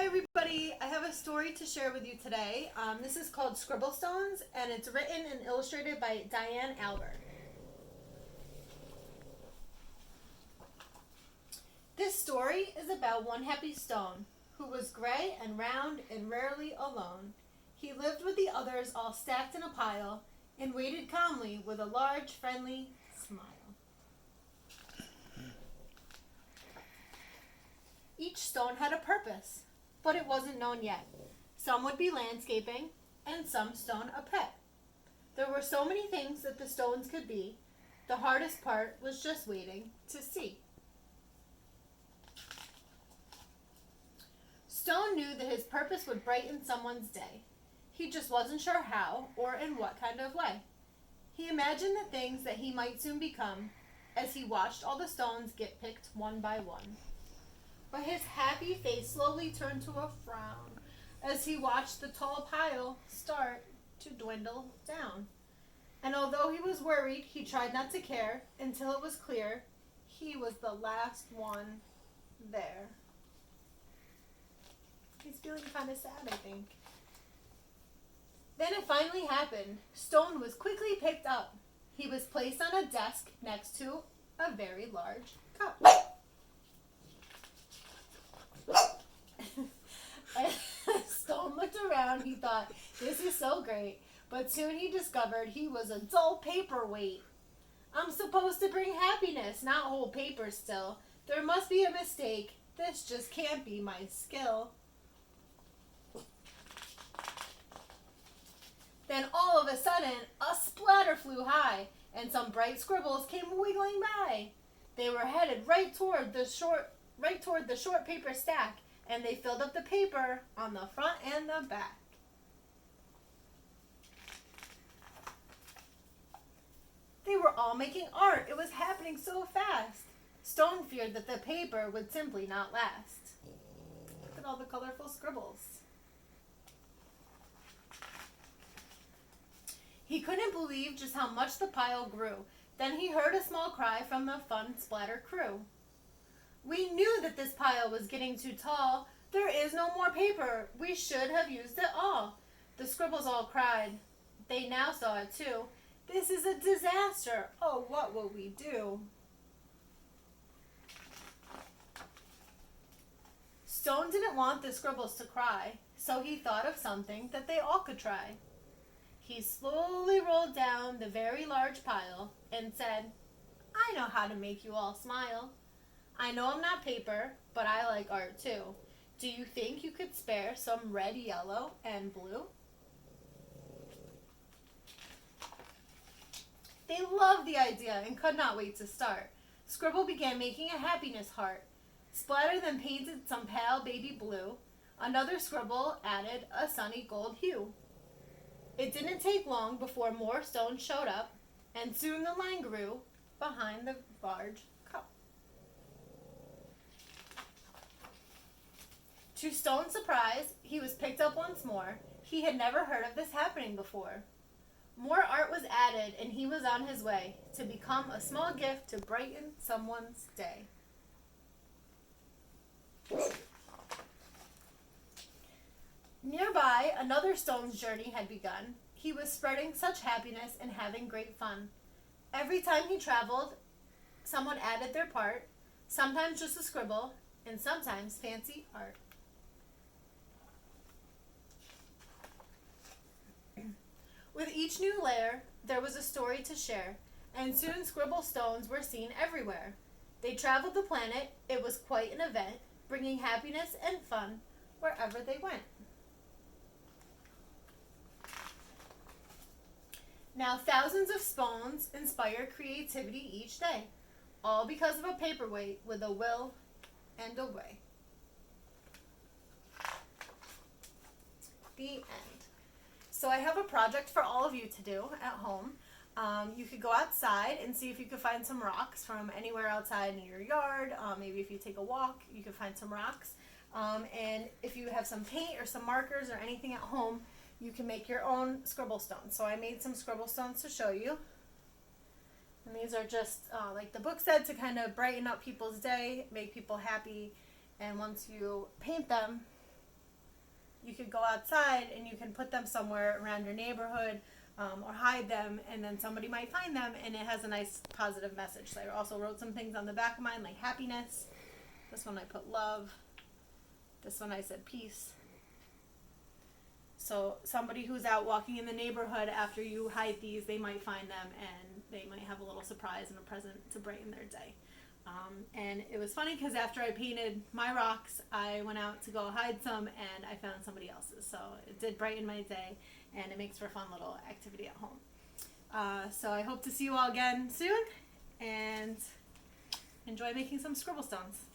everybody, I have a story to share with you today. This is called Scribble Stones, and it's written and illustrated by Diane Alber. This story is about one happy stone who was gray and round and rarely alone. He lived with the others all stacked in a pile and waited calmly with a large friendly smile. Each stone had a purpose, but it wasn't known yet. Some would be landscaping, and some stone a pet. There were so many things that the stones could be. The hardest part was just waiting to see. Stone knew that his purpose would brighten someone's day. He just wasn't sure how or in what kind of way. He imagined the things that he might soon become as he watched all the stones get picked one by one. But his happy face slowly turned to a frown as he watched the tall pile start to dwindle down. And although he was worried, he tried not to care until it was clear he was the last one there. He's feeling kind of sad, I think. Then it finally happened. Stone was quickly picked up. He was placed on a desk next to a very large cup. Stone looked around. He thought, this is so great. But soon he discovered he was a dull paperweight. I'm supposed to bring happiness, not hold paper still. There must be a mistake. This just can't be my skill. Then all of a sudden, a splatter flew high, and some bright scribbles came wiggling by. They were headed right toward the short paper stack, and they filled up the paper on the front and the back. They were all making art. It was happening so fast. Stone feared that the paper would simply not last. Look at all the colorful scribbles. He couldn't believe just how much the pile grew. Then he heard a small cry from the fun splatter crew. We knew that this pile was getting too tall. There is no more paper. We should have used it all. The scribbles all cried. They now saw it too. This is a disaster. Oh, what will we do? Stone didn't want the scribbles to cry, so he thought of something that they all could try. He slowly rolled down the very large pile and said, I know how to make you all smile. I know I'm not paper, but I like art too. Do you think you could spare some red, yellow, and blue? They loved the idea and could not wait to start. Scribble began making a happiness heart. Splatter then painted some pale baby blue. Another scribble added a sunny gold hue. It didn't take long before more stones showed up, and soon the line grew behind the large cup. To Stone's surprise, he was picked up once more. He had never heard of this happening before. More art was added, and he was on his way to become a small gift to brighten someone's day. Nearby, another stone's journey had begun. He was spreading such happiness and having great fun. Every time he traveled, someone added their part, sometimes just a scribble, and sometimes fancy art. With each new layer, there was a story to share, and soon scribble stones were seen everywhere. They traveled the planet. It was quite an event, bringing happiness and fun wherever they went. Now thousands of stones inspire creativity each day, all because of a paperweight with a will and a way. The end. So I have a project for all of you to do at home. You could go outside and see if you could find some rocks from anywhere outside in your yard. Maybe if you take a walk, you could find some rocks. And if you have some paint or some markers or anything at home, you can make your own scribble stones. So I made some scribble stones to show you. And these are just, like the book said, to kind of brighten up people's day, make people happy. And once you paint them, you could go outside and you can put them somewhere around your neighborhood, or hide them, and then somebody might find them, and it has a nice positive message. So I also wrote some things on the back of mine, like happiness. This one I put love. This one I said peace. So somebody who's out walking in the neighborhood after you hide these, they might find them, and they might have a little surprise and a present to brighten their day. And it was funny because after I painted my rocks, I went out to go hide some, and I found somebody else's. So it did brighten my day, and it makes for a fun little activity at home. So I hope to see you all again soon, and enjoy making some Scribble Stones.